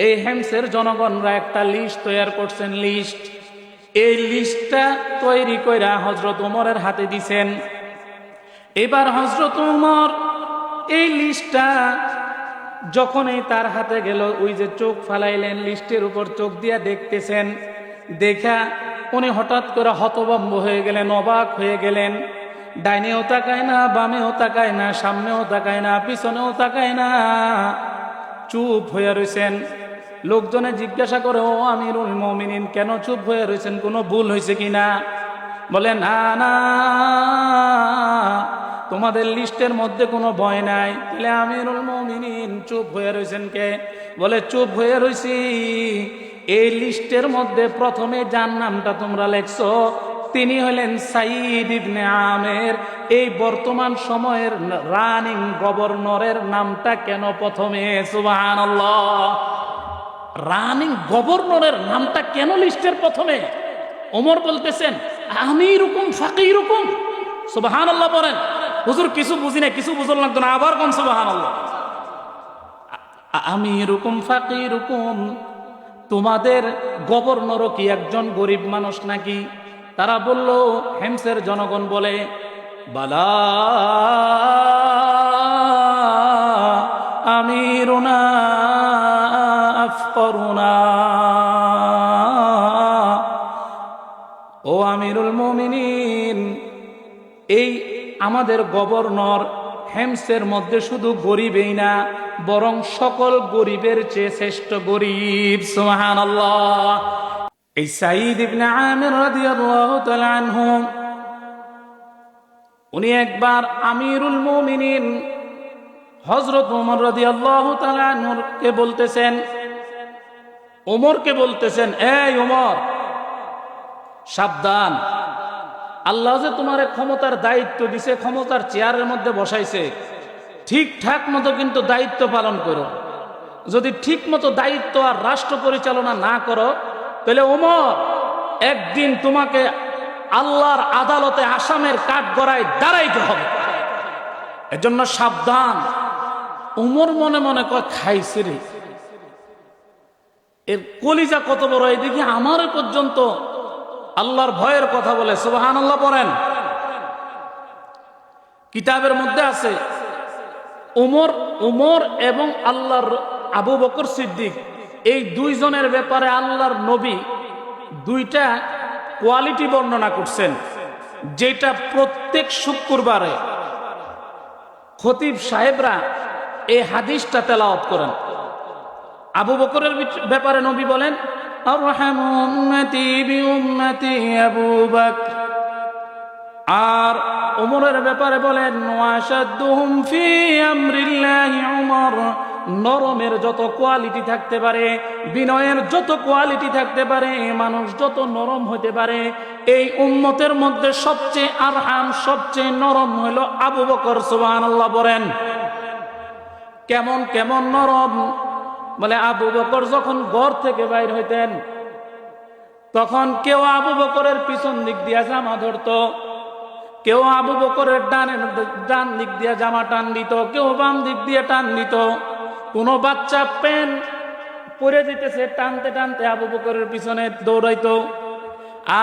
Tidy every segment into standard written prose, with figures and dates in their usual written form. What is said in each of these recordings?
এই হেমসের জনগণরা একটা লিস্ট তৈরি করছেন। লিস্ট, এই লিস্টটা তৈরি কইরা হযরত ওমরের হাতে দিছেন। এবার হযরত ওমর এই লিস্টটা যখনই তার হাতে গেল, ওই যে চোখ ফালাইলেন, লিস্টের উপর চোখ দিয়া দেখতেছেন। দেখা উনি হঠাৎ করে হতভম্ব হয়ে গেলেন, অবাক হয়ে গেলেন। ডাইনেও তাকায় না, বামেও তাকায় না, সামনেও তাকায় না, পিছনেও তাকায় না, চুপ হয়ে রয়েছেন। লোকজনে জিজ্ঞাসা করে, ও আমিরুল মুমিনিন, কেন চুপ হয়ে রয়েছেন? কোনো ভুল হয়েছে কিনা? বলে, না না, তোমাদের লিস্টের মধ্যে কোনো ভয় নাই। বলে, আমিরুল মুমিনিন চুপ হয়ে রয়েছেন কে? বলে, চুপ হয়ে রয়েছি, এই লিস্টের মধ্যে প্রথমে যার নামটা তোমরা লেখছো তিনি হলেন সাঈদ ইবনে আমের। এই বর্তমান সময়ের রানিং গভর্নরের নামটা কেন প্রথমে? সুবহানাল্লাহ, রানিং গভর্নরের নামটা কেন লিস্টের প্রথমে? ওমর বলতেছেন, আমিরুকুম ফাকিরুকুম। সুবহানাল্লাহ বলেন। হুজুর কিছু বুঝি না, কিছু বুঝল লাগতো না, আবার কোন সুবহানাল্লাহ। আমিরুকুম ফাকিরুকুম, তোমাদের গভর্নরও কি একজন গরিব মানুষ নাকি? তারা বলল, হেমসের জনগণ বলে, বালা আমিরুনা আফকরুনা। ও আমিরুল মুমিনিন, এই আমাদের গভর্নর হেমসের মধ্যে শুধু গরিবই না, বরং সকল গরিবের চেয়ে শ্রেষ্ঠ গরিব। সুবহানাল্লাহ। এই সাঈদ ইবনে আমির রাদিয়াল্লাহু তাআলা আনহু, উনি একবার আমিরুল মুমিনিন হযরত ওমর রাদিয়াল্লাহু তাআলা আনহুকে বলতেছেন, ওমরকে বলতেছেন, এই ওমর, সাবধান, আল্লাহ যে তোমার ক্ষমতার দায়িত্ব দিছে, ক্ষমতার চেয়ারের মধ্যে বসাইছে, ঠিকঠাক মতো কিন্তু দায়িত্ব পালন করো। যদি ঠিক মতো দায়িত্ব আর রাষ্ট্র পরিচালনা না করো, তাহলে ওমর, একদিন তোমাকে আল্লাহর আদালতে আসামের কাঠগড়ায় দাঁড়াইতে হবে। এজন্য সাবধান। ওমর মনে মনে কয়, খাইছে রে, এর কলিজা কত বড়, এদিকে আমার পর্যন্ত আল্লাহর ভয়ের কথা বলে। সুবহানাল্লাহ পড়েন। কিতাবের মধ্যে আছে, ওমর এবং আল্লাহর আবু বকর সিদ্দিক, এই দুইজনের ব্যাপারে আল্লাহর নবী দুইটা কোয়ালিটি বর্ণনা করছেন, যেটা প্রত্যেক শুক্রবারে খতিব সাহেবরা এই হাদিসটা তেলাওয়াত করেন। আবু বকরের ব্যাপারে নবী বলেন, আরহামু উম্মতি বিউম্মতি আবু বকর। আর ওমরের ব্যাপারে বলেন, ওয়াশাদ্দুহুম ফি আমরিল্লাহি উমর। নরমের যত কোয়ালিটি থাকতে পারে, বিনয়ের যত কোয়ালিটি থাকতে পারে, মানুষ যত নরম হতে পারে, এই উম্মতের মধ্যে সবচেয়ে আরহাম, সবচেয়ে নরম হইল আবু বকর। সুবহানাল্লাহ বলেন। কেমন কেমন নরম? বলে, আবু বকর যখন ঘর থেকে বাইর হইতেন, তখন কেউ আবু বকরের পিছন দিক দিয়া জামা ধরতো, কেউ আবু বকরের ডান দিক দিয়ে জামা টান দিত, কেউ বাম দিক দিয়ে টান দিত। কোনো বাচ্চা প্যান্ট পরে যেতেছে, টানতে টানতে আবু বকরের পিছনে দৌড়াইতো।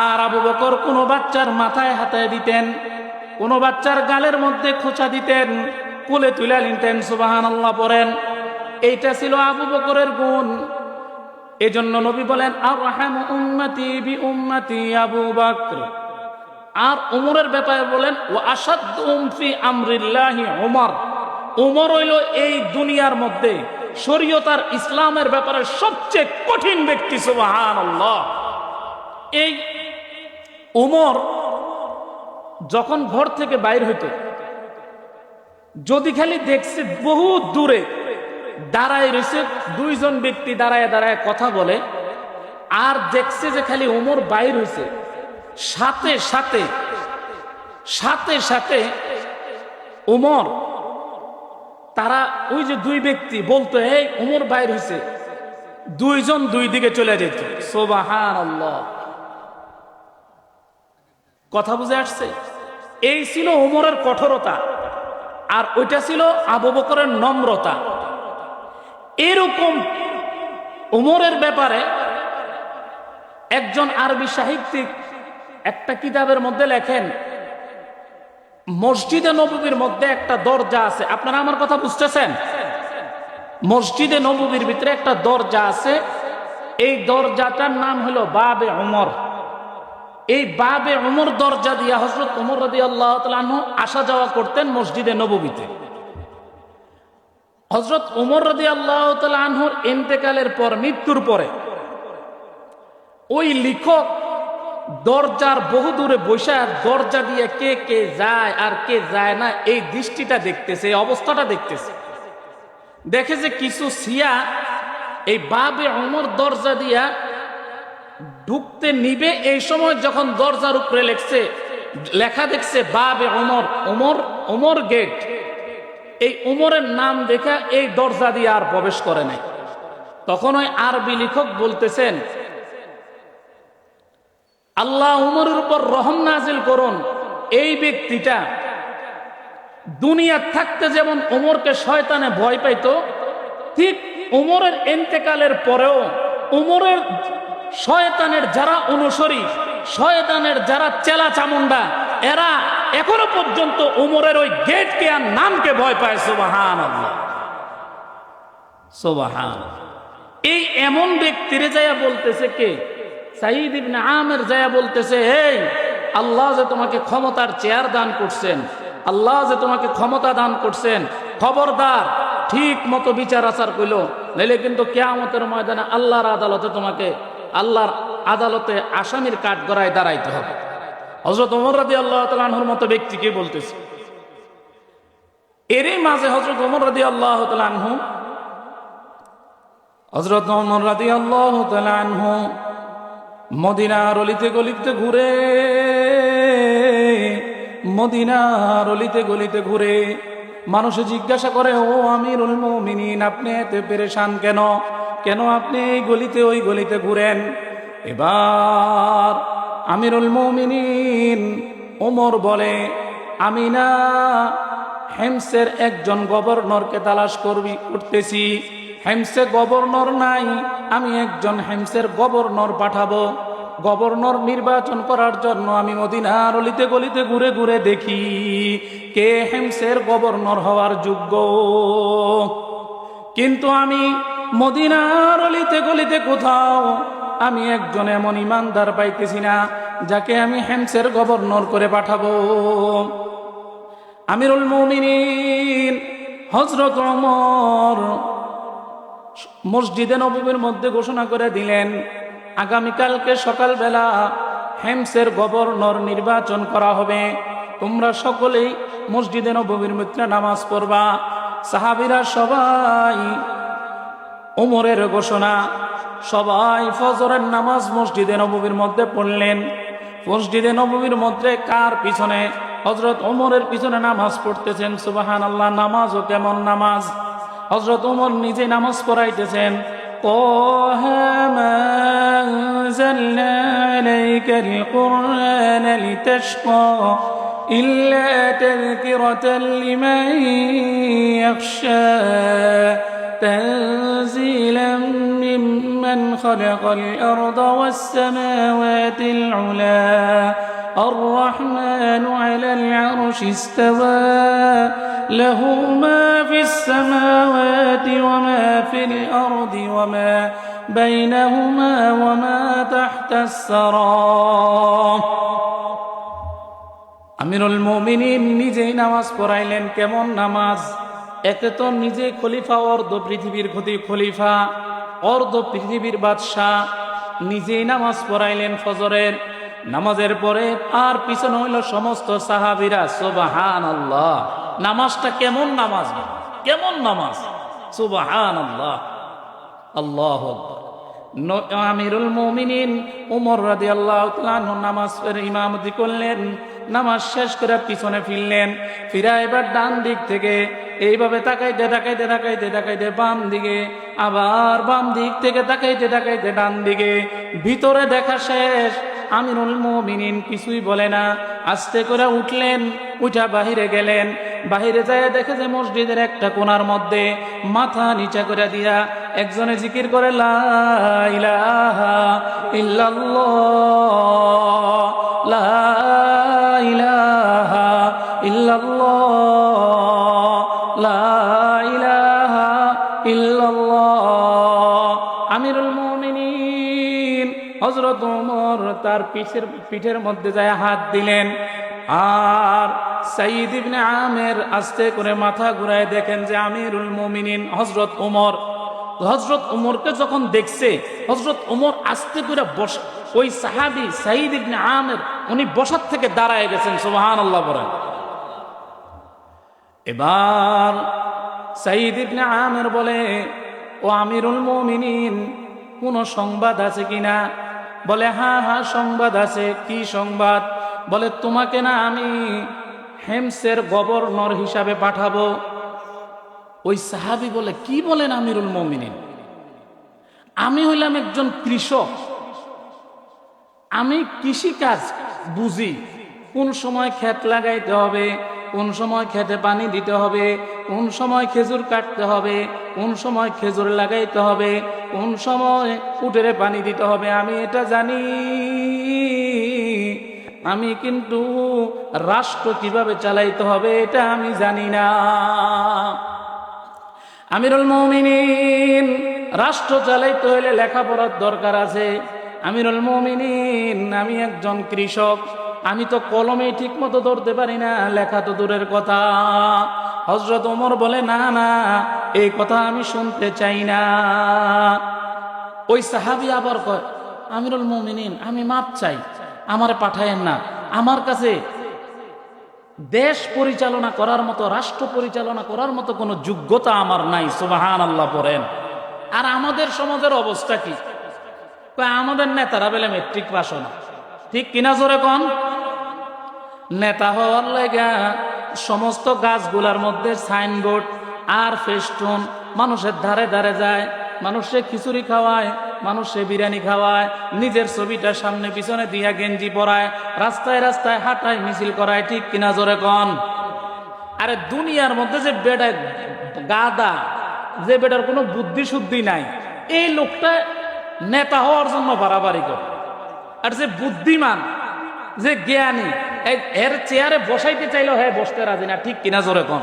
আর আবু বকর কোনো বাচ্চার মাথায় হাতায় দিতেন, কোনো বাচ্চার গালের মধ্যে খোঁচা দিতেন, কোলে তুলে নিতেন। সুবহানাল্লাহ পড়েন। এইটা ছিল আবু বকরের গুণ। এজন্য নবী বলেন, আরহামু উম্মতি বিউম্মতি আবু বকর। আর ওমরের ব্যাপারে বলেন, ওয়া আশাদ্দুহুম ফি আমরিল্লাহি ওমর। ওমর হইল এই দুনিয়ার মধ্যে শরীয়ত আর ইসলামের ব্যাপারে সবচেয়ে কঠিন ব্যক্তি। সুবহানাল্লাহ। এই ওমর যখন ঘর থেকে বাইর হইত, যদি খালি দেখছে বহু দূরে দাঁড়ায় রয়েছে দুইজন ব্যক্তি, দাঁড়ায় দাঁড়ায় কথা বলে, আর দেখছে যে খালি ওমর বাইর হইছে, সাথে সাথে সাথে সাথে ওমর, তারা ওই যে দুই ব্যক্তি বলতো, এই ওমর বাইর হইছে, দুইজন দুই দিকে চলে যেত। সুবহানাল্লাহ। কথা বুঝে আসছে? এই ছিল ওমরের কঠোরতা, আর ওইটা ছিল আবু বকরের নম্রতা। এরকম উমরের ব্যাপারে একজন আরবি সাহিত্যিক একটা কিতাবের মধ্যে লেখেন, মসজিদে নববীর মধ্যে একটা দরজা আছে। আপনারা আমার কথা বুঝতেছেন? মসজিদে নববীর ভিতরে একটা দরজা আছে, এই দরজাটার নাম হলো বাবে উমর। এই বাবে উমর দরজা দিয়া হযরত ওমর রাদিয়াল্লাহু তাআলা আনহু আসা যাওয়া করতেন মসজিদে নববীতে। হযরত ওমর রাদিয়াল্লাহু তাআলা আনহুর ইন্তেকালের পর, মৃত্যুর পরে, ওই লেখক দরজার বহু দূরে বসে দরজা দিয়ে কে কে যায় আর কে যায় না এই দৃষ্টিটা দেখতেছে, এই অবস্থাটা দেখতেছে। দেখে যে কিছু শিয়া এই বাবে উমর দরজা দিয়া ঢুকতে নিবে, এই সময় যখন দরজার উপরে লেখা দেখছে বাবে উমর, উমর উমর গেট, এই উমরের নাম দেখা এই দরজা দিয়ে আর প্রবেশ করে নাই। তখন ওই আরবি লেখক বলতেছেন, আল্লাহ উমরের উপর রহম নাজিল করুন। এই ব্যক্তিটা দুনিয়ার থাকতে যেমন উমরকে শয়তানে ভয় পাইতো, ঠিক উমরের ইন্তেকালের পরেও উমরের শয়তানের যারা অনুসারী, শয়তানের যারা চেলা চামুন্ডা, এরা এখনো পর্যন্ত উমরের ওই গেটকে আর নামকে ভয় পায়। সুবহানাল্লাহ, সুবহানাল্লাহ। এই এমন ব্যক্তিরে যায়া বলতেছে কে? সাঈদ ইবনে আমের যায়া বলতেছে, এই আল্লাহ যে তোমাকে ক্ষমতার চেয়ার দান করছেন, আল্লাহ যে তোমাকে ক্ষমতা দান করছেন, খবরদার ঠিক মতো বিচার আচার কইল, নাইলে কিন্তু কিয়ামতের ময়দানে আল্লাহর আদালতে তোমাকে, আল্লাহর আদালতে আসামির কাঠগড়ায় দাঁড়াইতে হবে। হযরত ওমর রাদিয়াল্লাহু তাআলা আনহুর মতো ব্যক্তিকে বলতেছে। এরই মাঝে হযরত ওমর রাদিয়াল্লাহু তাআলা আনহু, হযরত ওমর রাদিয়াল্লাহু তাআলা আনহু মদিনার অলিতে গলিতে ঘুরে, মদিনার অলিতে গলিতে ঘুরে মানুষে জিজ্ঞাসা করে, ও আমিরুল মুমিনিন, আপনি এতে পেরেশান কেন? কেন আপনি এই গলিতে ওই গলিতে ঘুরেন? এবার আমিরুল মুমিনিন ওমর বলে, আমি না হেমসের একজন গভর্নরকে তালাশ করতেছি। হেমসে গভর্নর নাই, আমি একজন হেমসের গভর্নর পাঠাবো। গভর্নর নির্বাচন করার জন্য আমি মদিনার অলিতে গলিতে ঘুরে ঘুরে দেখি কে হেমসের গভর্নর হওয়ার যোগ্য। কিন্তু আমি মদিনার অলিতে গলিতে কোথাও আমি একজন এমন ইমানদার পাইতেছি না যাকে আমি হেমসের গভর্নর করে পাঠাবো। আমিরুল মুমিনিন হযরত ওমর মসজিদে নববীর মধ্যে ঘোষণা করে দিলেন, আগামীকালকে সকালবেলা হেমসের গভর্নর নির্বাচন করা হবে, তোমরা সকলেই মসজিদে নববীর মধ্যে নামাজ পড়বা। সাহাবীরা সবাই ওমরের ঘোষণা, সবাই ফজরের নামাজ মসজিদে নববীর মধ্যে পড়লেন। মসজিদে নববীর মধ্যে কার পিছনে? হযরত ওমরের পিছনে নামাজ পড়তেছেন। সুবহানাল্লাহ। নামাজও কেমন নামাজ! হযরত ওমর নিজে নামাজ পড়াইতেছেন। طه ما أنزلنا عليك القرآن لتشقى إلا تذكرة لمن يخشى تنزيلا ممن خلق الأرض والسماوات العلى الرحمن على العرش استوى له ما في السماوات وما في الأرض وما بينهما وما تحت الثرى। আমিরুল মুমিনিন নিজেই নামাজ পড়াইলেন। কেমন নামাজ! একে তো নিজে খলিফা, অর্ধ পৃথিবীর খলিফা, অর্ধ পৃথিবীর বাদশাহ, নিজেই নামাজ পড়াইলেন ফজরের। নামাজের পরে আর পিছনে হইল সমস্ত সাহাবীরা। সুবহানাল্লাহ। নামাজটা কেমন নামাজ! কেমন নামাজ! সুবহানাল্লাহ, আল্লাহু আকবার। আমিরুল মুমিনিন ওমর রাদিয়াল্লাহু তাআলা আনহু নামাজের ইমামতি করলেন। নামাজ শেষ করে পিছনে ফিরলেন। ফিরা এবার ডান দিক থেকে এইভাবে তাকাইতে তাকাইতে তাকাইতে তাকাইতে বাম দিকে, আবার বাম দিক থেকে তাকাইতে তাকাইতে ডান দিকে। ভিতরে দেখা শেষ। আমিরুল মুমিনিন কিছুই বলে না, আস্তে করে উঠলেন, উঠা বাহিরে গেলেন। বাহিরে যায় দেখে যে মসজিদের একটা কোণার মধ্যে মাথা নিচা করে দিয়া একজনে জিকির করে লা ইলাহা ইল্লাল্লাহ, লা ইলাহা ইল্লাল্লাহ, লা ইলাহা ইল্লাল্লাহ। আমিরুল মুমিনিন হযরত ওমর তার পিঠের মধ্যে যায় হাত দিলেন, আর সাইদ ইবনে আমের আস্তে করে মাথা ঘুরায় দেখেন যে আমিরুল মুমিনিন হযরত ওমর। হযরত ওমরকে যখন দেখছে, হযরত ওমর আস্তে করে বসে, ওই সাহাবী সাইদ ইবনে আমের উনি বসার থেকে দাঁড়ায় গেছেন। সুবহানাল্লাহ বলেন। এবার সাইদ ইবনে আমের বলে, ও আমিরুল মুমিনিন, কোন সংবাদ আছে কিনা? বলে হ্যাঁ হ্যাঁ সংবাদ আছে। কি সংবাদ? বলে তোমাকে না আমি হেমসের গভর্নর হিসাবে পাঠাবো। ওই সাহাবী বলে, কি বলেন আমিরুল মুমিনিন? আমি হইলাম একজন কৃষক, আমি কৃষিকাজ বুঝি, কোন সময় ক্ষেত লাগাইতে হবে, কোন সময় খেতে পানি দিতে হবে, কোন সময় খেজুর কাটতে হবে, কোন সময় খেজুর লাগাইতে হবে, কোন সময় উটেরে পানি দিতে হবে, আমি এটা জানি। আমি কিন্তু রাষ্ট্র কিভাবে চালাইতে হবে এটা আমি জানি না। আমিরুল মুমিনিন, রাষ্ট্র চালাইতে হইলে লেখাপড়ার দরকার আছে। আমিরুল মুমিনিন, আমি একজন কৃষক, আমি তো কলমে ঠিক মতো ধরতে পারি না, লেখা তো দূরের কথা। হযরত ওমর বলে, না না, এই কথা আমি শুনতে চাই না। ওই সাহাবী আবার কয়, আমিরুল মুমিনিন, আমি মাপ চাই, আমারে পাঠায়েন না, আমার কাছে দেশ পরিচালনা করার মতো, রাষ্ট্র পরিচালনা করার মতো কোনো যোগ্যতা আমার নাই। সুবহানাল্লাহ পড়েন। আর আমাদের সমাজের অবস্থা কি? আমাদের নেতারা বেলে মেট্রিক পাস না, ঠিক কিনা জোরে কোন? নেতা হওয়ার লাগা সমস্ত গাছগুলার মধ্যে সাইনবোর্ড আর ফেস্টুন, মানুষের ধারে ধারে যায়, মানুষে খিচুড়ি খাওয়ায়, মানুষে বিরিয়ানি খাওয়ায়, নিজের ছবিটা সামনে পিছনে দিয়া গেঞ্জি পরায়, রাস্তায় রাস্তায় হাঁটায়, মিছিল করায়, ঠিক কিনা জোরে কন? আরে দুনিয়ার মধ্যে যে বেটা গাদা, যে বেটার কোনো বুদ্ধি শুদ্ধি নাই, এই লোকটা নেতা হওয়ার জন্য বাড়াবাড়ি করে। আর যে বুদ্ধিমান, যে জ্ঞানী, এর চেয়ারে বসাইতে চাইলেও হ্যাঁ বসতে রাজি না, ঠিক কিনা জোরে কন?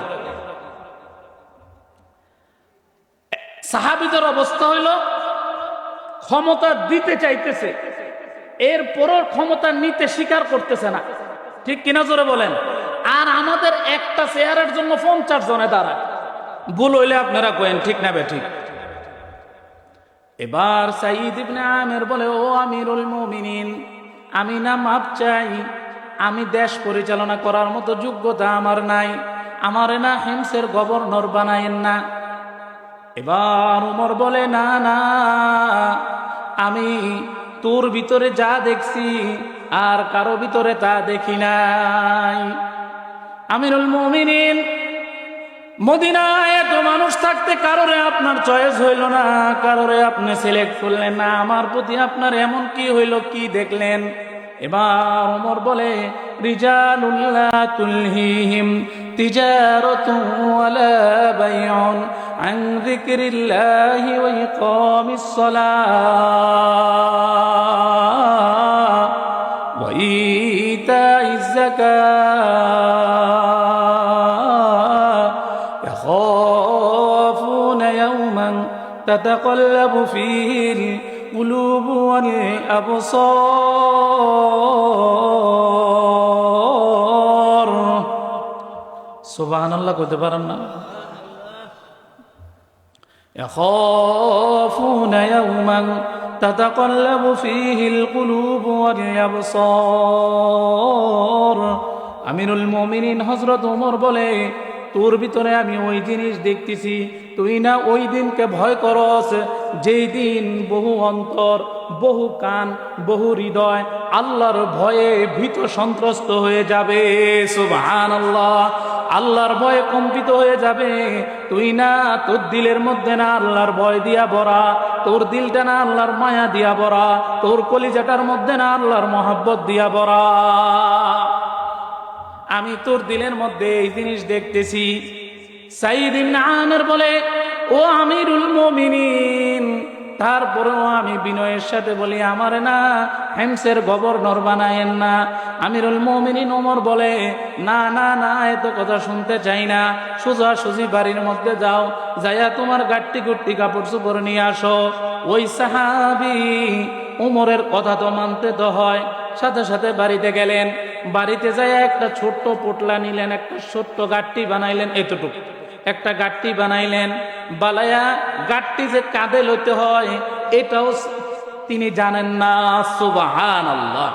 সাহাবীদের অবস্থা হইল ক্ষমতা দিতে চাইতেছে, এরপরও ক্ষমতা নিতে স্বীকার করতেছে না, ঠিক কিনা জোরে বলেন? আর আমাদের একটা চেয়ারের জন্য 50 জনে দাঁড়ায়। ভুল হইলে আপনারা কয়েন, ঠিক না বেঠিক? এবার সাইদ ইবনে আমের বলে, ও আমিরুল মুমিনিন, আমি না মাপ চাই, আমি দেশ পরিচালনা করার মতো যোগ্যতা আমার নাই, আমারে না হেমসের গভর্নর বানায়েন না। এবার ওমর বলে, না না, আমি তোর ভিতরে যা দেখছি আর কারো ভিতরে তা দেখি নাই। আমিরুল মুমিনিন, মদিনায় এত মানুষ থাকতে কারোরে আপনার চয়েস হইল না, কারোরে আপনি সিলেক্ট করলেন না, আমার প্রতি আপনার এমন কি হইল, কি দেখলেন? এবার ওমর বলে, রিজালুন লা তুলহিহিম তিজারাতুন ওয়ালা বাইউন আন যিকরিল্লাহি ওয়া ইকামিস সালাহ ওয়া ইতাইজ যাকাত ইয়াখাফুনা ইয়াওমান তাতাকাল্লাবু ফীহিল কুলুবু ওয়াল আবসার। সুবহানাল্লাহ কইতে পারেন না? ইয়াখাফুনা ইয়াওমান তাতাকাল্লাবু ফীহিল কুলুবু ওয়াল আবসার। আমিরুল মুমিনিন হযরত ওমর বলে, তোর ভিতরে আমি ওই জিনিস দেখতেছি, তুই না ওই দিনকে ভয় করস, যেই দিন বহু অন্তর, বহু কান, বহু হৃদয় আল্লাহর ভয়ে ভীত সন্ত্রস্ত হয়ে যাবে। সুবহানাল্লাহ, আল্লাহর ভয়ে কম্পিত হয়ে যাবে। তুই না, তোর দিলের মধ্যে না আল্লাহর ভয় দিয়া ভরা, তোর দিলটা না আল্লাহর মায়া দিয়া ভরা, তোর কলিজাটার মধ্যে না আল্লাহর মহব্বত দিয়া ভরা। আমি তোর দিলের মধ্যে এই জিনিস দেখতেছি। সাঈদ ইবনে আমের বলে, ও আমিরুল মুমিনিন, তারপরেও আমি বিনয়ের সাথে বলি, আমারে না হেমসের গভর্নর বানায়েন না। আমিরুল মুমিনিন ওমর বলে, না না না, এত কথা শুনতে চাই না, সোজাসুজি বাড়ির মধ্যে যাও, যাইয়া তোমার গাট্টি গুট্টি কাপড় চোপড় নিয়ে আসো। ওই সাহাবী ওমরের কথা তো মানতে তো হয়, সাথে সাথে বাড়িতে গেলেন। বাড়িতে যাইয়া একটা ছোট্ট পোটলা নিলেন, একটা ছোট্ট গাট্টি বানাইলেন, এতটুকু একটা গাট্টি বানাইলেন। বালায়া গাট্টি যে কাঁধে লইতে হয় এটাও তিনি জানেন না। সুবহানাল্লাহ।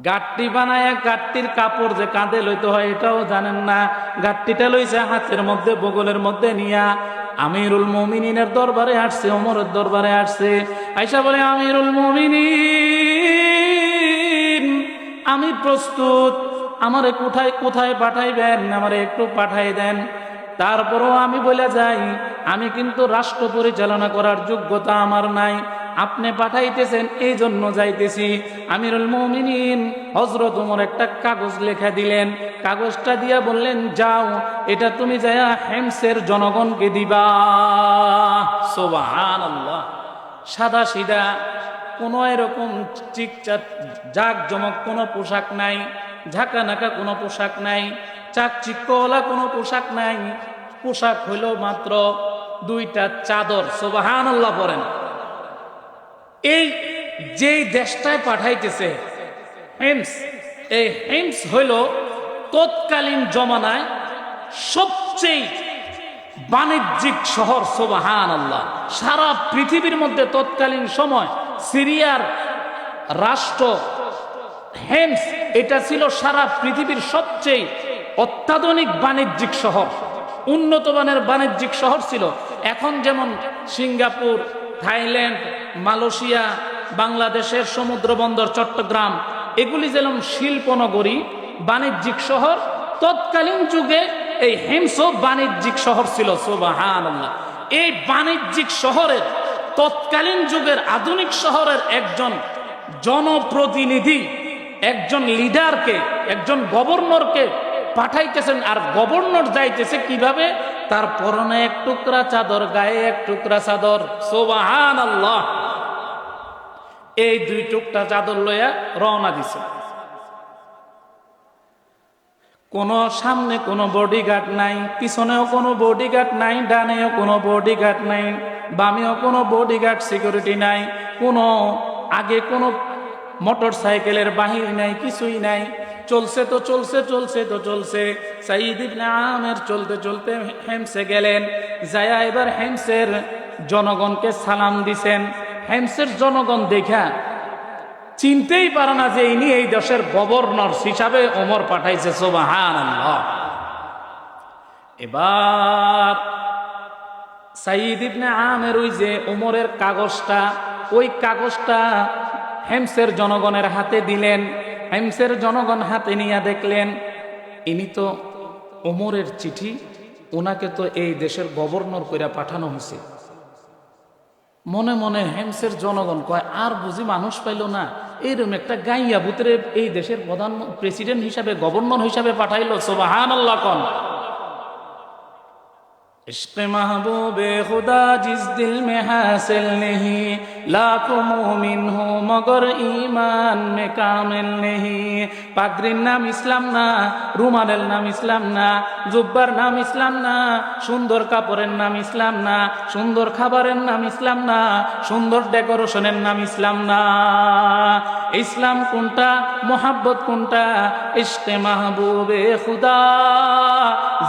গাট্টি বানায়া গাট্টির কাপড় যে কাঁধে লইতে হয় এটাও জানেন না। গাট্টিটা লইছে হাতের মধ্যে, বগলের মধ্যে নিয়া আমিরুল মুমিনিনের দরবারে আসছে, ওমরের দরবারে আসছে। আয়েশা বলে, আমিরুল মুমিনিন, আমি প্রস্তুত, আমারে কোথায় কোথায় পাঠাইবেন, আমারে একটু পাঠাই দেন। তারপরও আমি বলে যাই, আমি কিন্তু রাষ্ট্র পরিচালনা করার যোগ্যতা আমার নাই, আপনি পাঠাইতেছেন এই জন্য যাইতেছি। আমিরুল মুমিনিন হযরত ওমর একটা কাগজ লেখা দিলেন, কাগজটা দিয়া বললেন, যাও, এটা তুমি যায়া হেমসের জনগণকে দিবা। সুবহানাল্লাহ। সাদা সিধা, কোনো এরকম চিকচাক জাকজমক কোনো পোশাক নাই, ঝাঁকা নাকা কোনো পোশাক নাই, চাকচিক্যওয়ালা কোনো পোশাক নাই। পোশাক হইল মাত্র দুইটা চাদর। সুবহানাল্লাহ পড়েন। এই যেই দেশটায় পাঠাইতেছে হেমস, এই হেমস হইল তৎকালীন জমানায় সবচেয়ে বাণিজ্যিক শহর। সুবহানাল্লাহ। সারা পৃথিবীর মধ্যে তৎকালীন সময় সিরিয়ার রাষ্ট্র হেমস, এটা ছিল সারা পৃথিবীর সবচেয়ে অত্যাধুনিক বাণিজ্যিক শহর, উন্নত মানের বাণিজ্যিক শহর ছিল। এখন যেমন সিঙ্গাপুর, থাইল্যান্ড, মালয়েশিয়া, বাংলাদেশের সমুদ্র বন্দর চট্টগ্রাম, এগুলি যেমন শিল্পনগরী, বাণিজ্যিক শহর, তৎকালীন যুগে এই হেমসও বাণিজ্যিক শহর ছিল। সুবহানাল্লাহ। এই বাণিজ্যিক শহরের তৎকালীন যুগের আধুনিক শহরের একজন জনপ্রতিনিধি, একজন লিডারকে, একজন গভর্নরকে পাঠাইতেছেন। আর গভর্নর যাইতেছে কিভাবে? তার পরনে এক টুকরা চাদর, গায়ে এক টুকরা চাদর। সুবহানাল্লাহ। এই দুই টুকরা চাদর লইয়া রওনা দিছে। কোন সামনে কোনো বডিগার্ড নাই, পিছনেও কোনো বডিগার্ড নাই, ডানেও কোনো বডিগার্ড নাই, বামেও কোনো বডিগার্ড সিকিউরিটি নাই, কোনো আগে কোনো মোটর সাইকেলের বাহিনী নাই, কিছুই নাই। চলছে তো চলছে, চলছে তো চলছে। সাঈদ ইবনে আমের চলতে চলতে হেমসে গেলেন, যায়া এবার হেমসের জনগণকে সালাম দিছেন। হেমসের জনগণ দেখা চিনতেই পারে না যে ইনি এই দেশের গভর্নর হিসাবে ওমর পাঠাইছে। সুবহানাল্লাহ। এবার সাঈদ ইবনে আমের ওই যে ওমরের কাগজটা, ওই কাগজটা হেমসের জনগণের হাতে দিলেন। হেমসের জনগণ হাতে নিয়ে দেখলেন ইনি তো ওমরের চিঠি, ওনাকে তো এই দেশের গভর্নর কইরা পাঠানো হয়েছে। মনে মনে হেমসের জনগণ কয়, আর বুঝি মানুষ পাইল না, এইরকম একটা গাইয়া ভূতরে এই দেশের প্রধান প্রেসিডেন্ট হিসাবে, গভর্নর হিসাবে পাঠাইলো। সুবহানাল্লাহ। কোন इश्क़ महबूबे खुदा जिस दिल में हासिल नहीं, लाखों मोमिन हो मगर ईमान में कामिल नहीं। পাগড়ির নাম ইসলাম না, রুমালের নাম ইসলাম না, জুব্বার নাম ইসলাম না, সুন্দর কাপড়ের নাম ইসলাম না, সুন্দর খাবারের নাম ইসলাম না, সুন্দর ডেকোরেশনের নাম ইসলাম না। ইসলাম কোনটা, মোহাব্বত কোনটা? ইশকে মাহবুবে খুদা।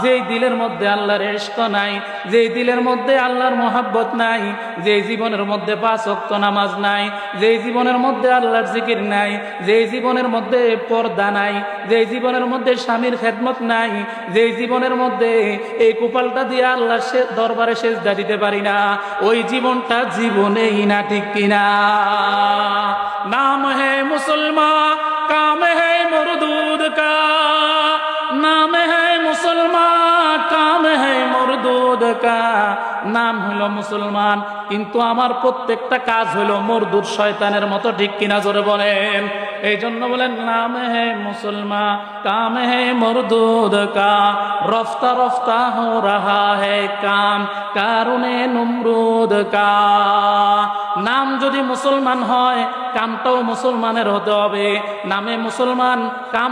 যেই দিলের মধ্যে আল্লাহর ইশক নাই, যেই দিলের মধ্যে আল্লাহর মোহাব্বত নাই, যেই জীবনের মধ্যে 5 ওয়াক্ত নামাজ নাই, যেই জীবনের মধ্যে আল্লাহর জিকির নাই, যেই জীবনের মধ্যে পর্দা নাই, যেই জীবনের মধ্যে স্বামীর খেদমত নাই, যেই জীবনের মধ্যে এই কপালটা দিয়ে আল্লাহর দরবারে সেজদা দিতে পারি না, ওই জীবনটা জীবনেই না। ঠিক কিনা? নাম है मुसलमान, काम है मरदूद का। नाम है मुसलमान, काम है मरदूद का। নাম হলো মুসলমান, কিন্তু আমার প্রত্যেকটা কাজ হলো মরদুদ, শয়তানের মতো। ঠিক কিনা? জোরে বলেন। এই জন্য বলেন নাম হে মুসলমান কাম হে মরদুদ কা রফতা রফতা হো রাহা হে কাম কারুনে নমরুদ কা। নাম যদি মুসলমান হয় কামটাও মুসলমানের হতে হবে। নামে মুসলমান কাম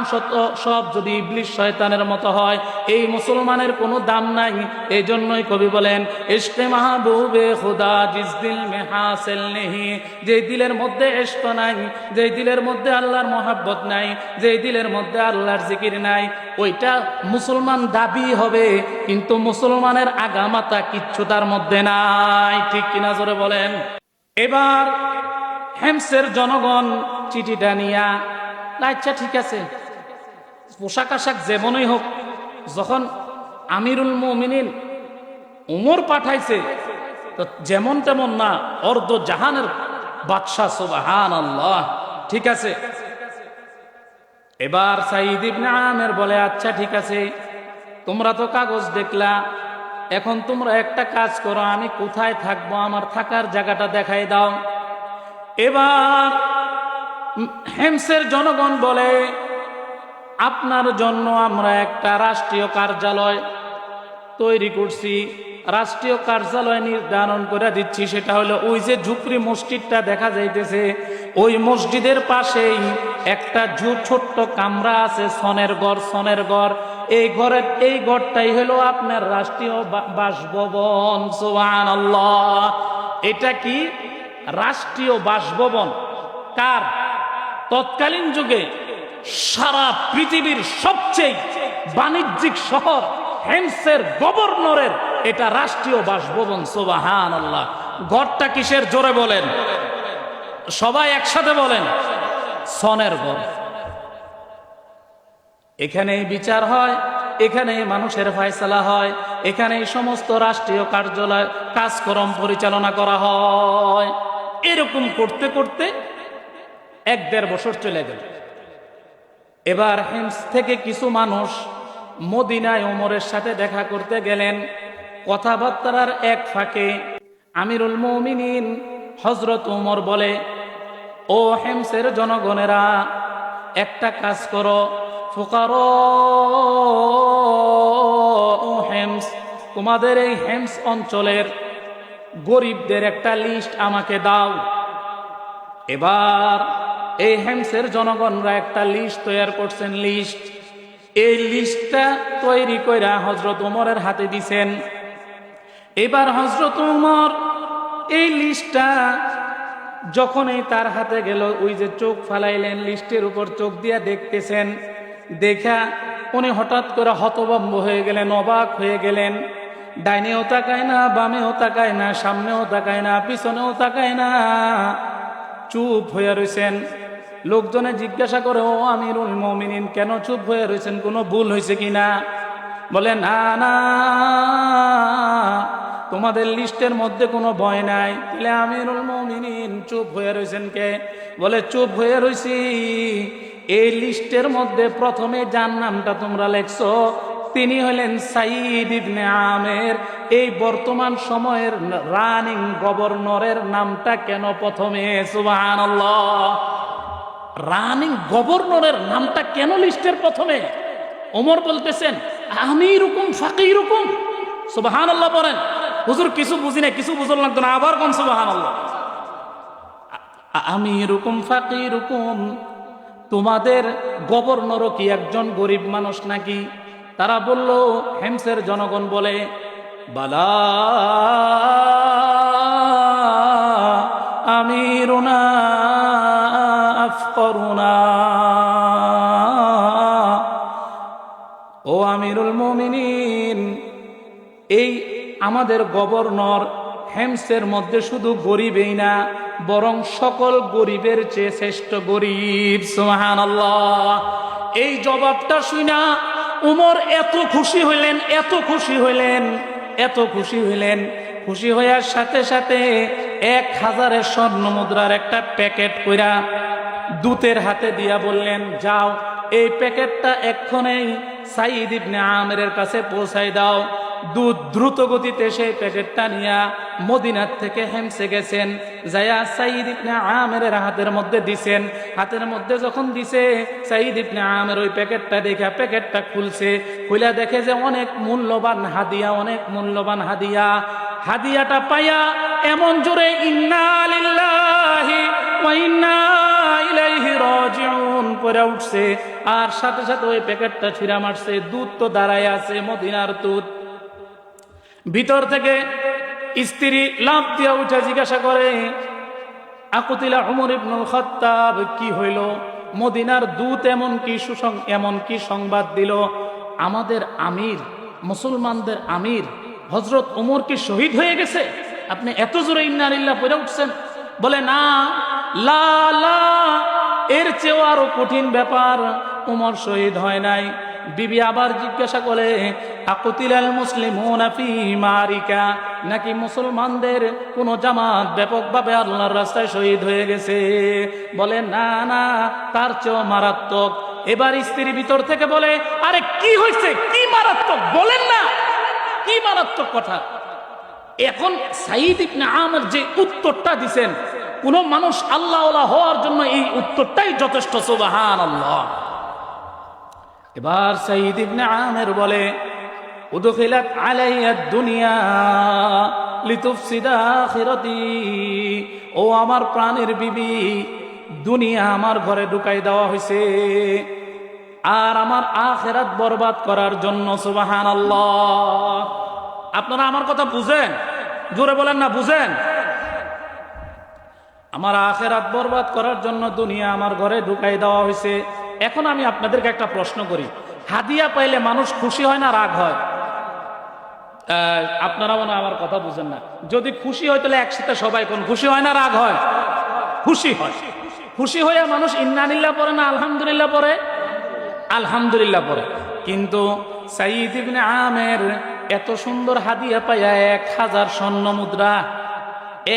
সব যদি ইবলিস শয়তানের মতো হয় এই মুসলমানের কোনো দাম নাই। এই জন্যই কবি বলেন ইশকে মাহবুবে খুদা জিস দিল মে হাসিল নেহি, যে দিলের মধ্যে ইশক নাই, যে দিলের মধ্যে আল্লাহর মহব্বত নাই, যে দিলের মধ্যে আল্লাহর জিকির নাই, ওইটা মুসলমান দাবি হবে কিন্তু মুসলমানের আগামাতা কিচ্ছু তার মধ্যে নাই। ঠিক কিনা জোরে বলেন। এবার হেমসের জনগণ চিঠিটা নিয়া আচ্ছা ঠিক আছে পোশাক আশাক যেমনই হোক, যখন আমিরুল মুমিনিন উমর পাঠাইছে তো যেমন তেমন না, অর্ধ জাহানের বাদশাহ সুবহানাল্লাহ। ঠিক আছে, এবার সাঈদ ইবনে আমের বলে আচ্ছা ঠিক আছে তোমরা তো কাগজ দেখলা, এখন তোমরা একটা কাজ করো, আমি কোথায় থাকবো আমার থাকার জায়গাটা দেখাই দাও। এবার হেমসের জনগণ বলে আপনার জন্য আমরা একটা রাষ্ট্রীয় কার্যালয় তৈরি করছি, রাষ্ট্রীয় কার্যালয় নির্ধারণ করে দিচ্ছি। সেটা হলো ওই যে ঝুপড়ি মসজিদটা দেখা যাইতেছে, ওই মসজিদের পাশেই একটা ছোট্ট কামরা আছে, সনের ঘর, সনের ঘর। এই ঘরটাই হলো আপনার রাষ্ট্রীয় বাসভবন। সুবহানাল্লাহ। এটা কি রাষ্ট্রীয় বাসভবন কার? তৎকালীন যুগে সারা পৃথিবীর সবচেয়ে বাণিজ্যিক শহর হেমসের গভর্নরের এটা রাষ্ট্রীয় বাসভবন। সুবহানাল্লাহ। ঘরটা কিসের? জোরে বলেন, সবাই একসাথে বলেন, সনের ঘর। এখানেই বিচার হয়, এখানেই মানুষের ফয়সালা হয়, এখানেই সমস্ত রাষ্ট্রীয় কার্যালয় কাজকর্ম পরিচালনা করা হয়। এরকম করতে করতে 1-1.5 বছর চলে গেল। এবার হেমস থেকে কিছু মানুষ মদিনায় ওমরের সাথে দেখা করতে গেলেন। কথাবার্তার এক ফাঁকে আমিরুল মুমিনিন হযরত ওমর বলে, ও হেমসের জনগণেরা একটা কাজ করো, ফুকারা ও হেমস, তোমাদের এই হেমস অঞ্চলের গরিবদের একটা লিস্ট আমাকে দাও। এবার এই হেমসের জনগণরা একটা লিস্ট তৈরি করছেন। লিস্ট, এই লিস্টটা তৈরি কইরা হযরত ওমরের হাতে দিছেন। এবার হযরত ওমর এই লিস্টটা যখনই তার হাতে গেল, ওই যে চোখ ফালাইলেন, লিস্টের উপর চোখ দিয়া দেখতেছেন, দেখা উনি হঠাৎ করে হতভম্ব হয়ে গেলেন, অবাক হয়ে গেলেন। ডাইনেও তাকায় না, বামেও তাকায় না, সামনেও তাকায় না, পিছনেও তাকায় না, চুপ হয়ে রয়েছেন। লোকজনে জিজ্ঞাসা করে, ও আমিরুল মুমিনিন কেন চুপ হয়ে রয়েছেন, কোনো ভুল হয়েছে কিনা? বলে না না, তোমাদের লিস্টের মধ্যে কোনো ভয় নাই। তাহলে আমিরুল মুমিনিন চুপ হয়ে রয়েছেন কে? বলে চুপ হয়ে রয়েছি, এই লিস্টের মধ্যে প্রথমে যার নামটা তোমরা লেখছো তিনি হলেন সাঈদ ইবনে আমের। এই বর্তমান সময়ের রানিং গভর্নরের নামটা কেন প্রথমে? সুবহানাল্লাহ। রানিং গভর্নরের নামটা কেন লিস্টের প্রথমে? ওমর বলতেছেন আমিরুকুম ফাকিরুকুম। সুবহানাল্লাহ বলেন। হুজুর কিছু বুঝি না, কিছু বুঝল লাগতো না, আবার কোন সুবহানাল্লাহ। আমিরুকুম ফাকিরুকুম, তোমাদের গভর্নরও কি একজন গরিব মানুষ নাকি? তারা বলল, হেমসের জনগণ বলে, বালা আমিরুনা আফকরুনা। ও আমিরুল মুমিনিন, এই আমাদের গভর্নর হেমসের মধ্যে শুধু গরিবই না, বরং সকল গরিবের চেয়ে শ্রেষ্ঠ গরিব। সুবহানাল্লাহ। এই জবাবটা শুনা উমর এত খুশি হইলেন, এত খুশি হইলেন, এত খুশি হইলেন, খুশি হইয়ার সাথে সাথে 1000 স্বর্ণ মুদ্রার একটা প্যাকেট কইরা দূতের হাতে দিয়া বললেন, যাও এই প্যাকেটটা এক্ষণেই সাঈদ ইবনে আমেরের কাছে পৌঁছাই দাও। দুধ দ্রুত গতিতে সেই প্যাকেটটা নিয়া মদিনার থেকে হেমসে গেছেন, যায়া সাঈদ ইবনে আমেরের হাতের মধ্যে দিছেন। হাতের মধ্যে যখন দিছে, সাঈদ ইবনে আমের ওই প্যাকেটটা দেখে প্যাকেটটা খুলছে, খুলে দেখে যে অনেক মূল্যবান হাদিয়া, অনেক মূল্যবান হাদিয়া। হাদিয়াটা পাইয়া এমন জোরে ইন্না লিল্লাহি ওয়া ইন্না ইলাইহি রাজিউন পড়ে উঠছে, আর সাথে সাথে ওই প্যাকেটটা ছিঁড়া মারছে। দুধ তো দাঁড়ায় আছে, মদিনার দুধ। ভিতর থেকে স্ত্রী লাফ দিয়া উঠে জিজ্ঞাসা করে, আকুতিলা উমর ইবনুল খাত্তাব, কি হইল? মদিনার দূত এমন কি সংবাদ দিল? আমাদের আমির, মুসলমানদের আমির হযরত ওমর কি শহীদ হয়ে গেছে? আপনি এত জোরে ইন্না লিল্লাহ পড়ে উঠছেন। বলে, না, লা লা, এর চেয়েও আরো কঠিন ব্যাপার, ওমর শহীদ হয় নাই। বিবি আবার জিজ্ঞাসা করে, আকুতিলাল মুসলিমুনা ফি মারিকা, নাকি মুসলমানদের কোন জামাত ব্যাপকভাবে আল্লাহর রাস্তায় শহীদ হয়ে গেছে? বলে, না না, তার চেয়েও মারাত্মক। এবার স্ত্রী ভিতর থেকে বলে, আরে কি হয়েছে, কি মারাত্মক বলেন না, কি মারাত্মক কথা? এখন সাঈদ ইবনে আমের যে উত্তরটা দিছেন, কোন মানুষ আল্লাহওয়ালা হওয়ার জন্য এই উত্তরটাই যথেষ্ট। সুবহানাল্লাহ। এবার সাঈদ ইবনে আমের বলে, উদখিলাত আলাইয়া দুনিয়া লিতুফসিদা আখিরাতি, ও আমার প্রাণের বিবি, দুনিয়া আমার ঘরে ঢুকাই দেওয়া হয়েছে আর আমার আখিরাত বরবাদ করার জন্য। সুবহানাল্লাহ। আপনারা আমার কথা বুঝেন? জোরে বলেন না, বুঝেন? আমার আখিরাত বরবাদ করার জন্য দুনিয়া আমার ঘরে ঢুকাই দেওয়া হয়েছে। এখন আমি আপনাদেরকে একটা প্রশ্ন করি, হাদিয়া পাইলে মানুষ খুশি হয় না রাগ হয়? আপনারা মনে আমার কথা বুঝেন না। যদি খুশি হয় তাহলে একসাথে সবাই কোন খুশি হয় না রাগ হয়? খুশি হয়। খুশি হয়ে মানুষ ইন্না লিল্লাহ পড়ে না আলহামদুলিল্লাহ পড়ে? আলহামদুলিল্লাহ পড়ে। কিন্তু সাঈদ ইবনে আমের এত সুন্দর হাদিয়া পাইয়া 1000 স্বর্ণ মুদ্রা,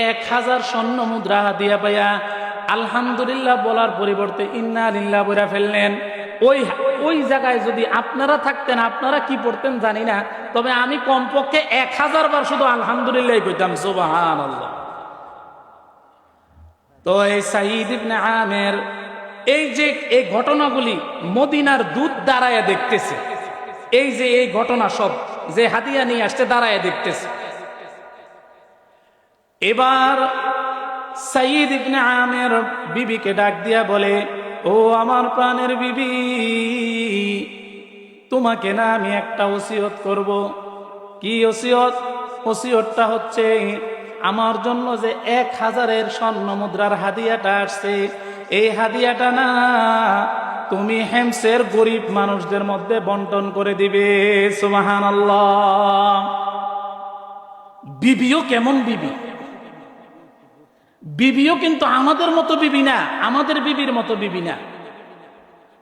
1000 স্বর্ণ মুদ্রা হাদিয়া পাইয়া আলহামদুলিল্লাহ বলার পরিবর্তে ইন্না লিল্লাহ বলে ফেললেন। ওই জায়গায় যদি আপনারা থাকতেন, আপনারা কি পড়তেন জানি না, তবে আমি কমপক্ষে 1000 বার শুধু আলহামদুলিল্লাহ কইতাম। সুবহানাল্লাহ। তো এই সাঈদ ইবনে আমের এই যে এই ঘটনাগুলি মদিনার দুধ দাঁড়ায় দেখতেছে, এই যে এই ঘটনা সব যে হাদিয়া নিয়ে আসতে দাঁড়ায় দেখতেছে। এবার সাঈদ ইবনে আমের বিবিকে ডাক দিয়া বলে, ও আমার প্রাণের বিবি, তোমাকে না আমি একটা ওসিয়ত করব। কি ওসিয়ত? ওসিয়তটা হচ্ছে, আমার জন্য যে 1000 স্বর্ণ মুদ্রার হাদিয়াটা আসছে, এই হাদিয়াটা না তুমি হেমসের গরিব মানুষদের মধ্যে বন্টন করে দিবে। সুবহানাল্লাহ। বিবিও কেমন বিবি! বিবিও কিন্তু আমাদের মতো বিবি না, আমাদের বিবির মতো বিবি না।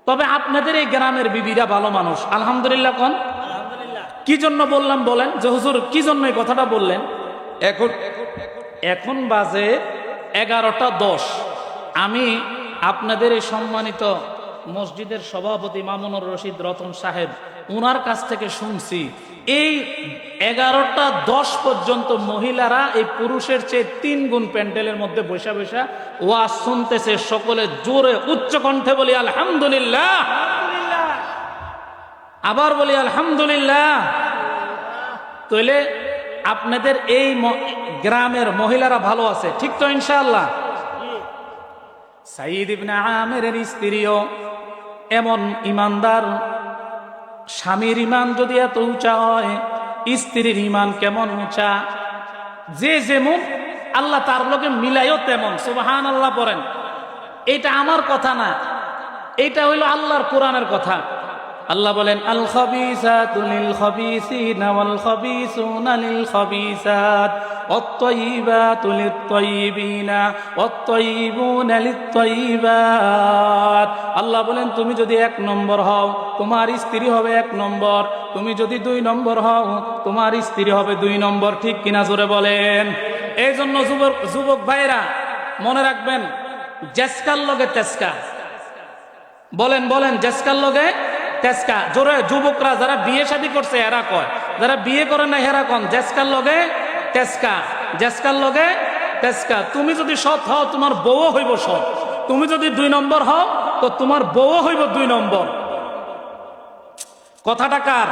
তবে আপনাদের এই গ্রামের বিবিরা ভালো মানুষ, আলহামদুলিল্লাহ কোন? কি জন্য বললাম বলেন? যে হুজুর কি জন্য এই কথাটা বললেন? এখন বাজে 11টা 10। আমি আপনাদের এই সম্মানিত মসজিদের সভাপতি মামুনুর রশিদ রতন সাহেব, ওনার কাছ থেকে শুনছি এই 11টা 10 পর্যন্ত মহিলারা এই পুরুষের চেয়ে 3 গুণ প্যান্ডেলের মধ্যে বসে বসে ওয়াজ শুনতেছে। সকলে জোরে উচ্চ কণ্ঠে বলি আলহামদুলিল্লাহ, আবার বলি আলহামদুলিল্লাহ। তাহলে আপনাদের এই গ্রামের মহিলারা ভালো আছে, ঠিক তো ইনশাআল্লাহ? সাঈদ ইবনে আমের স্ত্রীও এমন ইমানদার। স্বামীর ইমান যদি এত উঁচা হয়, স্ত্রীর ইমান কেমন উঁচা! যে যেমন আল্লাহ তার লোকে মিলাইও তেমন। সুবহানাল্লাহ পড়েন। এটা আমার কথা না, এটা হইল আল্লাহর কোরআনের কথা। আল্লাহ বলেন, আল খাবিসাতু লিল খাবিসিনা ওয়াল খাবিসুনা লিল খাবিসাত ওয়াত-তাইয়িবাতু লিত-তাইয়িবিনা ওয়াত-তাইয়িবুনা লিত-তাইয়িবাত। আল্লাহ বলেন, তুমি যদি 1 নম্বর হও, তোমার স্ত্রী হবে 1 নম্বর। তুমি যদি 2 নম্বর হও, তোমার স্ত্রী হবে 2 নম্বর। ঠিক কিনা জোরে বলেন? এই জন্য যুবক ভাইরা মনে রাখবেন, জেসকার লগে তেসকা। বলেন বলেন, জেসকার লগে তেসকা। জোরে যুবকরা যারা বিয়ে শাদী করছে এরা কয়, যারা বিয়ে করে না হেরা কোন জেসকার লগে তেসকা, জেসকার লগে তেসকা। তুমি যদি সৎ হও তোমার বউ হইব সৎ, তুমি যদি 2 নম্বর হও তো তোমার বউ হইব 2 নম্বর। কথাটা কার?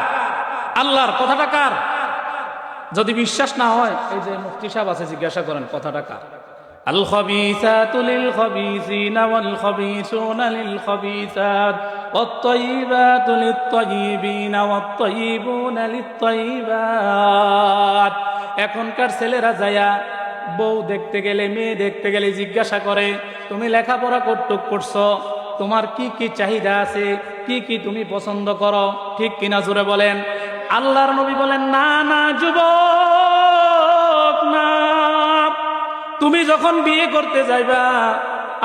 আল্লাহর। কথাটা কার? যদি বিশ্বাস না হয় এই যে মুফতি সাহেব আছে, জিজ্ঞাসা করেন কথাটা কার। আল খাবিসাতু লিল খাবিসিনা ওয়াল খাবিসুনা লিল খাবিসাত ওয়াত তাইয়িবাতু লিত তাইয়িবিনা ওয়াত তাইয়িবুনা লিত তাইয়িবাত। এখনকার ছেলেরা যায়া বউ দেখতে গেলে, মেয়ে দেখতে গেলে জিজ্ঞাসা করে তুমি লেখাপড়া কতটুক করছো, তোমার কি কি চাহিদা আছে, কি কি তুমি পছন্দ করো, ঠিক কিনা জোরে বলেন। আল্লাহর নবী বলেন না না যুবক না, তুমি যখন বিয়ে করতে যাইবা,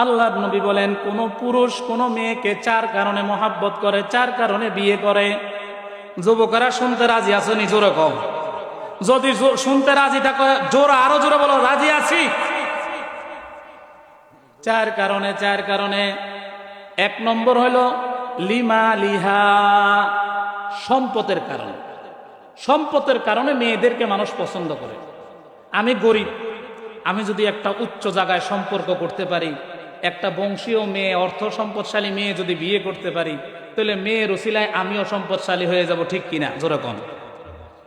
আল্লাহর নবী বলেন কোন পুরুষ কোন মেয়েকে 4 কারণে মহাব্বত করে, 4 কারণে বিয়ে করে। যুবকেরা শুনতে রাজি আছো নি? জোরে কও। যদি শুনতে রাজি থাকো জোরে, আরো জোরে বলো রাজি আছি। 4 কারণে, 4 কারণে। 1 নম্বর হলো লিমা লিহা, সম্পদের কারণে। সম্পদের কারণে মেয়েদেরকে মানুষ পছন্দ করে। আমি গরিব, আমি যদি একটা উচ্চ জায়গায় সম্পর্ক করতে পারি, একটা বংশীয় মেয়ে, অর্থ সম্পদশালী মেয়ে যদি বিয়ে করতে পারি, তাহলে মেয়ের উসিলায় আমিও সম্পদশালী হয়ে যাব, ঠিক কিনা জোরে কোন।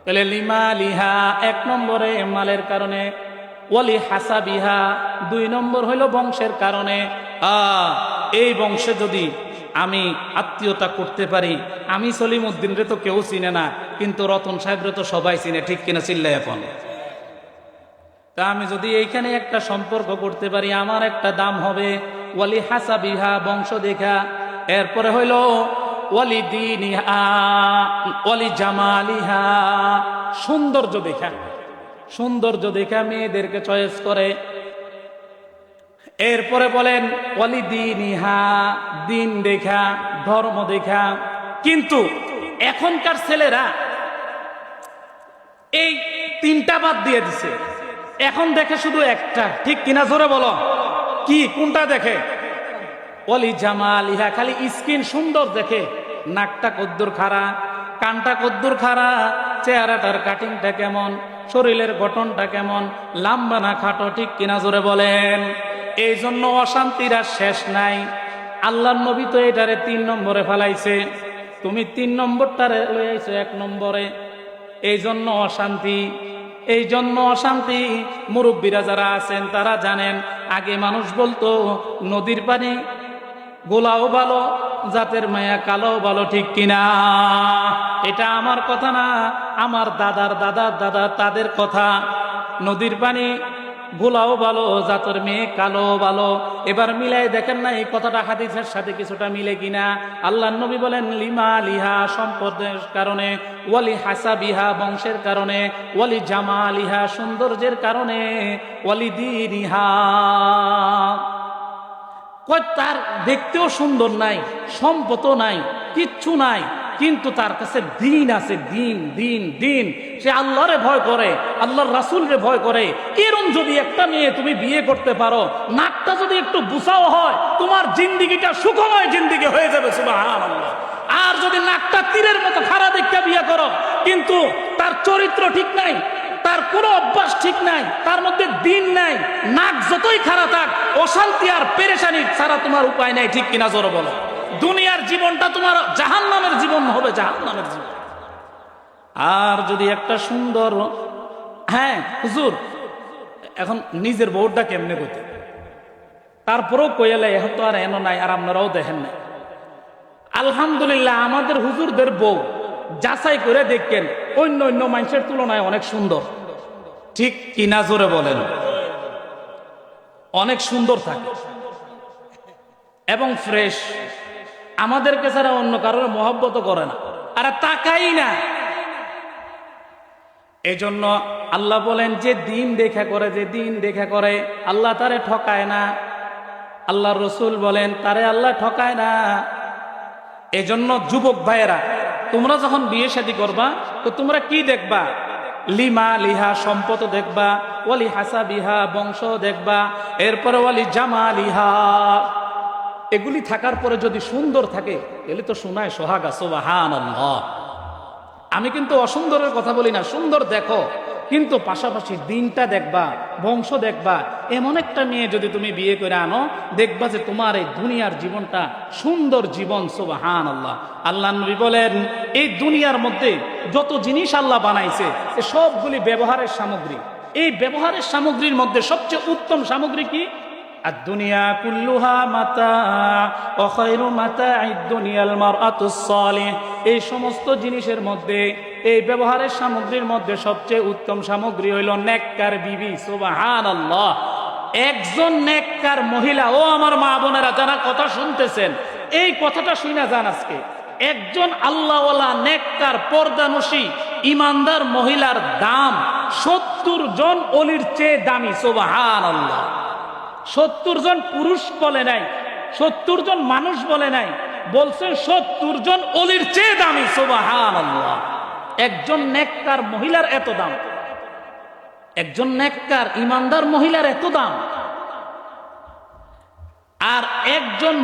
তাহলে লিমা লিহা 1 নম্বরে মালের কারণে। ওয়ালি হাসাবিহা 2 নম্বর হইল বংশের কারণে। এই বংশে যদি আমি আত্মীয়তা করতে পারি, আমি সলিম উদ্দিন রে তো কেউ চিনে না, কিন্তু রতন সাহেব রে তো সবাই চিনে, ঠিক কিনা চিল্লাই এখন। তা আমি যদি এইখানে একটা সম্পর্ক করতে পারি, আমার একটা দাম হবে। ওয়ালি হাসাবিহা বংশ দেখা। এরপরে হইল ওয়ালি দীনিহা ওয়ালি জামালিহা, সৌন্দর্য দেখা। সৌন্দর্য দেখা মেয়েদেরকে চয়েস করে। এরপরে বলেন ওয়ালি দীনিহা, দিন দেখা, ধর্ম দেখা। কিন্তু এখনকার ছেলেরা এই 3টা বাদ দিয়ে দিছে, এখন দেখে শুধু একটা, ঠিক কিনা জোরে বলো। কি? কোনটা দেখে? ওয়ালি জামালিহা, খালি স্কিন সুন্দর দেখে, নাকটা কদ্দুর খাড়া, কানটা কদ্দুর খাড়া, চেহারাটার কাটিংটা কেমন, শরীরের গঠনটা কেমন, লম্বা না খাটো, ঠিক কিনা জোরে বলেন। এই জন্য অশান্তির আর শেষ নাই। আল্লাহর নবী তো এটারে 3 নম্বরে ফেলাইছে, তুমি 3 নম্বরটারে লই আইছো 1 নম্বরে। এই জন্য অশান্তি, এই জন্য অশান্তি। মুরব্বীরা যারা আছেন তারা জানেন, আগে মানুষ বলতো নদীর পানি গোলাও ভালো, জাতের মায়া কালোও ভালো, ঠিক কিনা। এটা আমার কথা না, আমার দাদার দাদার দাদা তাদের কথা। নদীর পানি গোলাও ভালো, জাতের মেয়ে কালো ভালো। এবার মিলাই দেখেন না এই কথাটা হাদিসের সাথে কিছুটা মিলে কিনা। আল্লাহর নবী বলেন লিমা লিহা, সম্পদের কারণে। ওয়ালি হাসাবিহা, বংশের কারণে। ওয়ালি জামালিহা, সৌন্দর্যের কারণে। ওয়ালি দীনিহা, তার দেখতেও সুন্দর নাই, সম্পদও নাই, কিচ্ছু নাই, কিন্তু তার কাছে দিন আছে, দিন দিন দিন। সে আল্লাহরে ভয় করে, আল্লাহর রাসূলরে ভয় করে। এরকম যদি একটা মেয়ে তুমি বিয়ে করতে পারো, নাকটা যদি একটু বুসাও হয়, তোমার জিন্দিগিটা সুখময় জিন্দিগি হয়ে যাবে, সুবহানাল্লাহ। আর যদি নাকটা তীরের মতো খাড়া দেখে বিয়ে করো, কিন্তু তার চরিত্র ঠিক নাই, তার কোনো অভ্যাস ঠিক নাই, তার মধ্যে দিন নাই, নাক যতই খারাপ থাক, অশান্তি আর পেরেশানি ছাড়া তোমার উপায় নাই, ঠিক কিনা জোরে বলো। দুনিয়ার জীবনটা তোমার জাহান্নামের জীবন হবে, জাহান্নামের জীবন। আর যদি একটা সুন্দর, হ্যাঁ হুজুর এখন নিজের বউটা কেমনে করতে, তারপরেও কইলে এখন তো আর এনো নাই, আর আপনারাও দেখেন নাই। আলহামদুলিল্লাহ আমাদের হুজুরদের বউ যাচাই করে দেখেন অন্য অন্য মানুষের তুলনায় অনেক সুন্দর, ঠিক কিনা জোরে বলেন। অনেক সুন্দর থাকে এবং ফ্রেশ। আমাদেরকে ছাড়া অন্য কারোর মহব্বত করে না, আর তাকাই না। এই জন্য আল্লাহ বলেন যে দিন দেখা করে, যে দিন দেখা করে আল্লাহ তারে ঠকায় না। আল্লাহ রসুল বলেন তারে আল্লাহ ঠকায় না। এজন্য যুবক ভাইয়েরা, তোমরা যখন বিয়ে শাদী করবা তো তোমরা কি দেখবা? লিমা লিহা, সম্পদ দেখবা। ওয়ালি হাসাবিহা, বংশ দেখবা। এরপরে ওয়ালি জামালিহা, এগুলি থাকার পরে যদি সুন্দর থাকে এগুলি তো শোনায় সোহাগা, সুবহানাল্লাহ। আমি কিন্তু অসুন্দরের কথা বলি না, সুন্দর দেখো, কিন্তু পাশাপাশি দিনটা দেখবা, বংশ দেখবা। এমন একটা মেয়ে যদি তুমি বিয়ে করে আনো, দেখবা যে তোমার এই দুনিয়ার জীবনটা সুন্দর জীবন। সুবহানাল্লাহ। আল্লাহ নবী বলেন, এই দুনিয়ার মধ্যে যত জিনিস আল্লাহ বানাইছে এ সবগুলি ব্যবহারের সামগ্রী। এই ব্যবহারের সামগ্রীর মধ্যে সবচেয়ে উত্তম সামগ্রী কি? আদ-দুনিয়া কুল্লুহা মাতা' ওয়া খায়রু মাতা'id দুনিয়াল মারআতুস সালিহ। এই সমস্ত জিনিসের মধ্যে, এই ব্যবহারের সামগ্রীর মধ্যে সবচেয়ে উত্তম সামগ্রী হইল নেককার বিবি। সুবহানাল্লাহ। একজন নেককার মহিলা, ও আমার মা বোনেরা যারা কথা শুনতেছেন, এই কথাটা শুনে যান আজকে। একজন আল্লাহওয়ালা নেককার পর্দানসী ইমানদার মহিলার দাম 70 জন অলির চেয়ে দামি। সুবহানাল্লাহ। 70 জন পুরুষ বলে নাই, 70 জন মানুষ বলে নাই, বলছেন 70 জন অলির চেয়ে দামি। সুবহানাল্লাহ। একজন নেককার মহিলার এত দাম, একজন নেককার ইমানদার মহিলার এত দাম। আর একজন